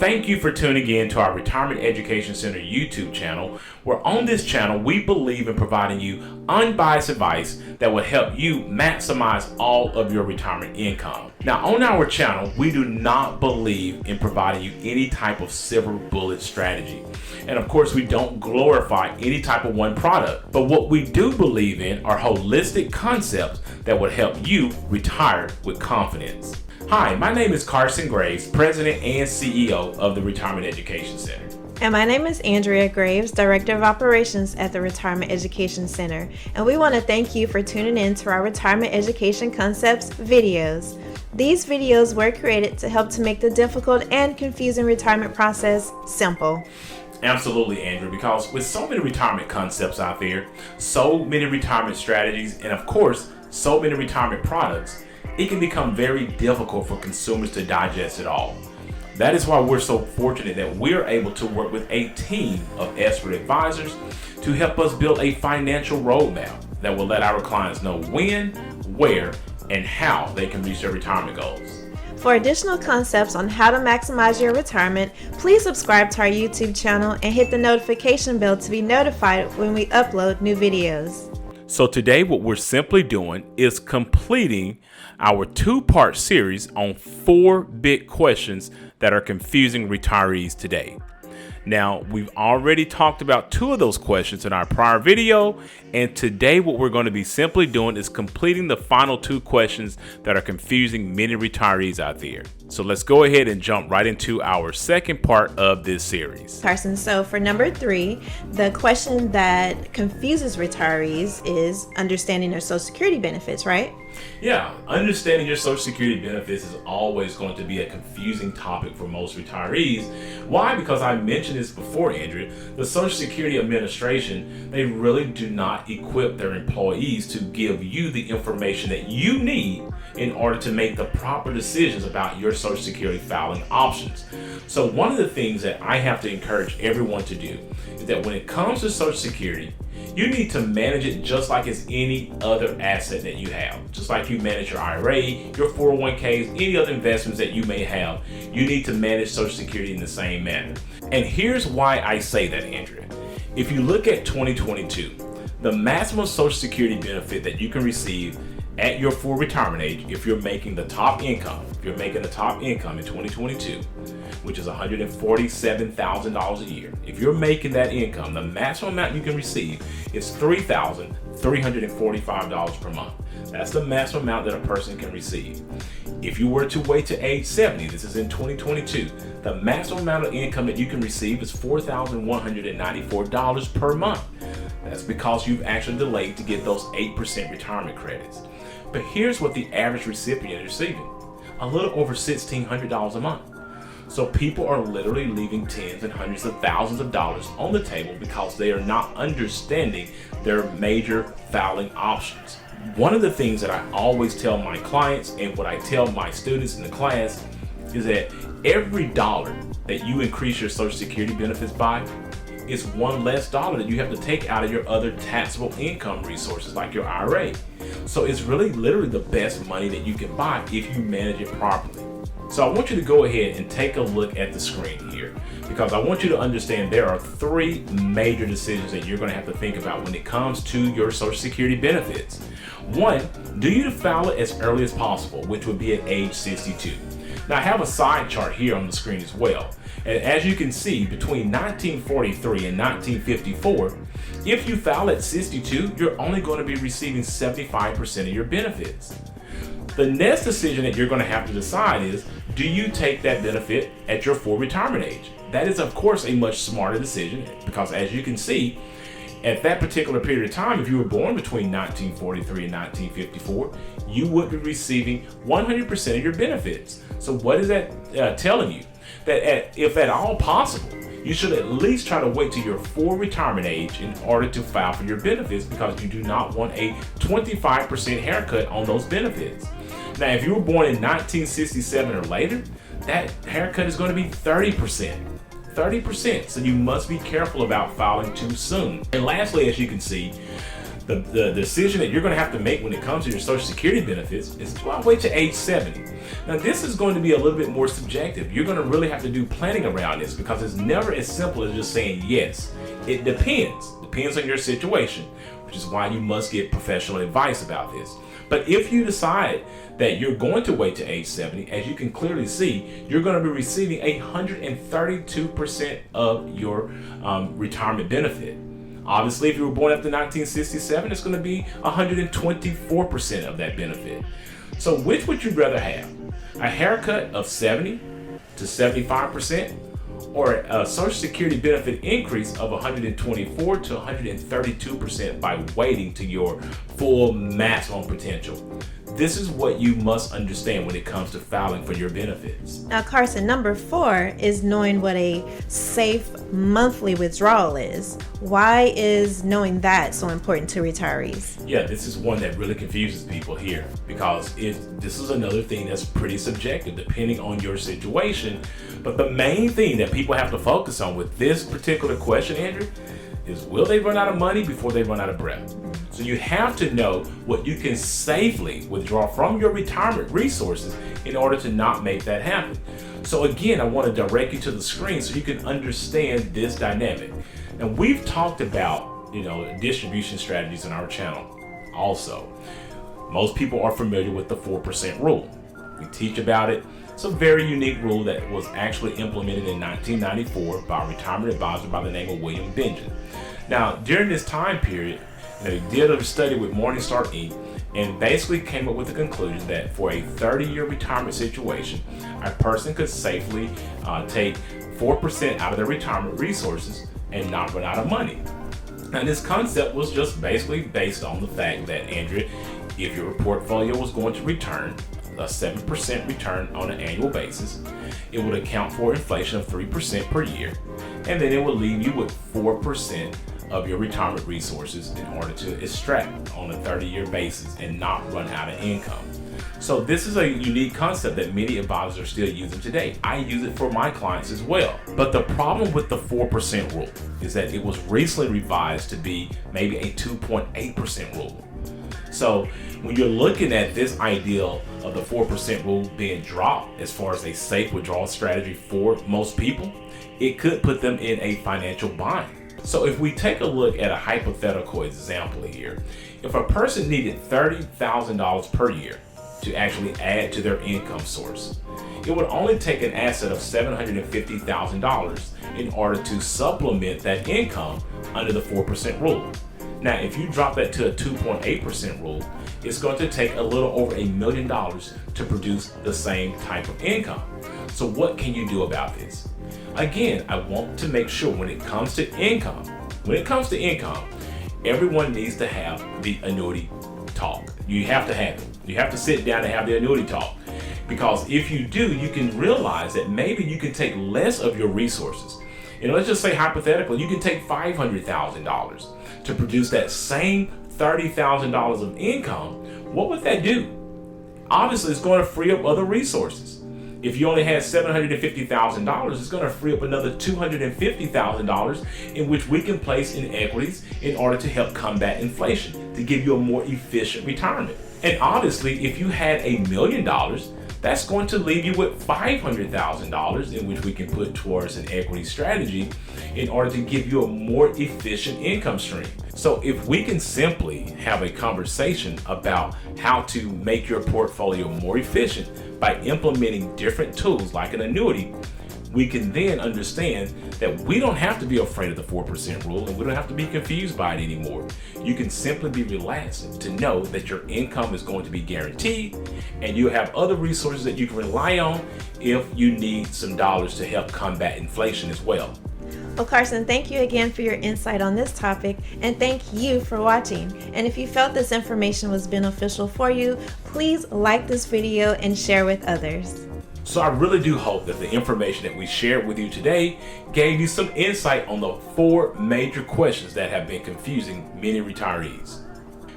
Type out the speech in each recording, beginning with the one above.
thank you for tuning in to our Retirement Education Center YouTube channel, where on this channel we believe in providing you unbiased advice that will help you maximize all of your retirement income. Now, on our channel, we do not believe in providing you any type of silver bullet strategy. And of course, we don't glorify any type of one product. But what we do believe in are holistic concepts that would help you retire with confidence. Hi, my name is Carson Graves, President and CEO of the Retirement Education Center. And my name is Andrea Graves, Director of Operations at the Retirement Education Center. And we want to thank you for tuning in to our Retirement Education Concepts videos. These videos were created to help to make the difficult and confusing retirement process simple. Absolutely, Andrew, because with so many retirement concepts out there, so many retirement strategies, and of course, so many retirement products, it can become very difficult for consumers to digest it all. That is why we're so fortunate that we're able to work with a team of expert advisors to help us build a financial roadmap that will let our clients know when, where, and how they can reach their retirement goals. For additional concepts on how to maximize your retirement, please subscribe to our YouTube channel and hit the notification bell to be notified when we upload new videos. So today what we're simply doing is completing our two-part series on 4 big questions that are confusing retirees today. Now, we've already talked about 2 of those questions in our prior video, and today what we're going to be simply doing is completing the final 2 questions that are confusing many retirees out there. So let's go ahead and jump right into our second part of this series. Carson, so for number 3, the question that confuses retirees is understanding their Social Security benefits, right? Yeah, understanding your Social Security benefits is always going to be a confusing topic for most retirees. Why? Because I mentioned this before, Andrea. The Social Security Administration, they really do not equip their employees to give you the information that you need in order to make the proper decisions about your Social Security filing options. So one of the things that I have to encourage everyone to do is that when it comes to Social Security, you need to manage it just like it's any other asset that you have. Just like you manage your IRA, your 401ks, any other investments that you may have, you need to manage Social Security in the same manner. And here's why I say that, Andrea. If you look at 2022, the maximum Social Security benefit that you can receive at your full retirement age, if you're making the top income, in 2022, which is $147,000 a year. If you're making that income, the maximum amount you can receive is $3,345 per month. That's the maximum amount that a person can receive. If you were to wait to age 70, this is in 2022, the maximum amount of income that you can receive is $4,194 per month. That's because you've actually delayed to get those 8% retirement credits. But here's what the average recipient is receiving: a little over $1,600 a month. So people are literally leaving tens and hundreds of thousands of dollars on the table because they are not understanding their major filing options. One of the things that I always tell my clients and what I tell my students in the class is that every dollar that you increase your Social Security benefits by is one less dollar that you have to take out of your other taxable income resources like your IRA. So it's really literally the best money that you can buy if you manage it properly. So I want you to go ahead and take a look at the screen here, because I want you to understand there are 3 major decisions that you're going to have to think about when it comes to your Social Security benefits. 1, do you file it as early as possible, which would be at age 62. Now I have a side chart here on the screen as well. And as you can see, between 1943 and 1954, if you file at 62, you're only going to be receiving 75% of your benefits. The next decision that you're going to have to decide is, do you take that benefit at your full retirement age? That is, of course, a much smarter decision, because as you can see, at that particular period of time, if you were born between 1943 and 1954, you would be receiving 100% of your benefits. So what is that telling you? That if at all possible, you should at least try to wait till your full retirement age in order to file for your benefits, because you do not want a 25% haircut on those benefits. Now, if you were born in 1967 or later, that haircut is going to be 30%. 30%. So you must be careful about filing too soon. And lastly, as you can see, The decision that you're going to have to make when it comes to your Social Security benefits is, do I wait to age 70? Now, this is going to be a little bit more subjective. You're going to really have to do planning around this because it's never as simple as just saying yes. It depends on your situation, which is why you must get professional advice about this. But if you decide that you're going to wait to age 70, as you can clearly see, you're going to be receiving 132% of your retirement benefit. Obviously, if you were born after 1967, it's going to be 124% of that benefit. So which would you rather have? A haircut of 70 to 75%, or a Social Security benefit increase of 124 to 132% by waiting to your full maximum potential? This is what you must understand when it comes to filing for your benefits. Now, Carson, number 4 is knowing what a safe monthly withdrawal is. Why is knowing that so important to retirees? Yeah, this is one that really confuses people here because this is another thing that's pretty subjective depending on your situation. But the main thing that people have to focus on with this particular question, Andrew, is will they run out of money before they run out of breath? So you have to know what you can safely withdraw from your retirement resources in order to not make that happen. So again, I want to direct you to the screen so you can understand this dynamic. And we've talked about, distribution strategies in our channel also. Most people are familiar with the 4% rule. We teach about it. It's a very unique rule that was actually implemented in 1994 by a retirement advisor by the name of William Benjamin. Now, during this time period, they did a study with Morningstar Inc. and basically came up with the conclusion that for a 30-year retirement situation, a person could safely take 4% out of their retirement resources and not run out of money. And this concept was just basically based on the fact that, Andrea, if your portfolio was going to return a 7% return on an annual basis, it would account for inflation of 3% per year, and then it would leave you with 4% of your retirement resources in order to extract on a 30-year basis and not run out of income. So this is a unique concept that many advisors are still using today. I use it for my clients as well. But the problem with the 4% rule is that it was recently revised to be maybe a 2.8% rule. So when you're looking at this ideal of the 4% rule being dropped as far as a safe withdrawal strategy for most people, it could put them in a financial bind. So if we take a look at a hypothetical example here, if a person needed $30,000 per year to actually add to their income source, it would only take an asset of $750,000 in order to supplement that income under the 4% rule. Now, if you drop that to a 2.8% rule, it's going to take a little over $1 million to produce the same type of income. So what can you do about this? Again, I want to make sure when it comes to income, everyone needs to have the annuity talk. You have to have it. You have to sit down and have the annuity talk. Because if you do, you can realize that maybe you can take less of your resources. Let's just say hypothetically, you can take $500,000 to produce that same $30,000 of income. What would that do? Obviously, it's going to free up other resources. If you only had $750,000, it's going to free up another $250,000 in which we can place in equities in order to help combat inflation, to give you a more efficient retirement. And obviously, if you had $1 million, that's going to leave you with $500,000 in which we can put towards an equity strategy in order to give you a more efficient income stream. So if we can simply have a conversation about how to make your portfolio more efficient by implementing different tools like an annuity, we can then understand that we don't have to be afraid of the 4% rule and we don't have to be confused by it anymore. You can simply be relaxed to know that your income is going to be guaranteed and you have other resources that you can rely on if you need some dollars to help combat inflation as well. Well, Carson, thank you again for your insight on this topic, and thank you for watching. And if you felt this information was beneficial for you, please like this video and share with others. So I really do hope that the information that we shared with you today gave you some insight on the 4 major questions that have been confusing many retirees.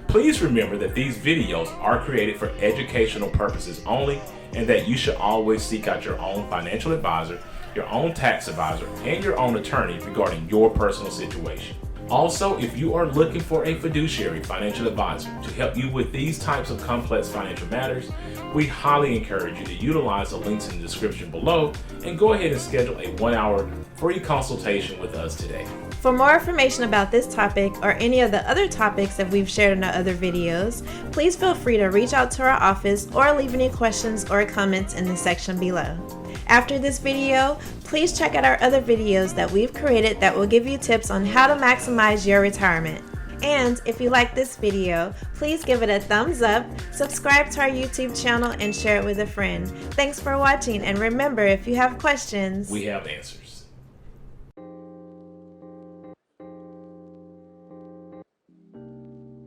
Please remember that these videos are created for educational purposes only, and that you should always seek out your own financial advisor, your own tax advisor, and your own attorney regarding your personal situation. Also, if you are looking for a fiduciary financial advisor to help you with these types of complex financial matters, we highly encourage you to utilize the links in the description below and go ahead and schedule a 1-hour free consultation with us today. For more information about this topic or any of the other topics that we've shared in our other videos, please feel free to reach out to our office or leave any questions or comments in the section below. After this video, please check out our other videos that we've created that will give you tips on how to maximize your retirement. And if you like this video, please give it a thumbs up, subscribe to our YouTube channel, and share it with a friend. Thanks for watching, and remember, if you have questions, we have answers.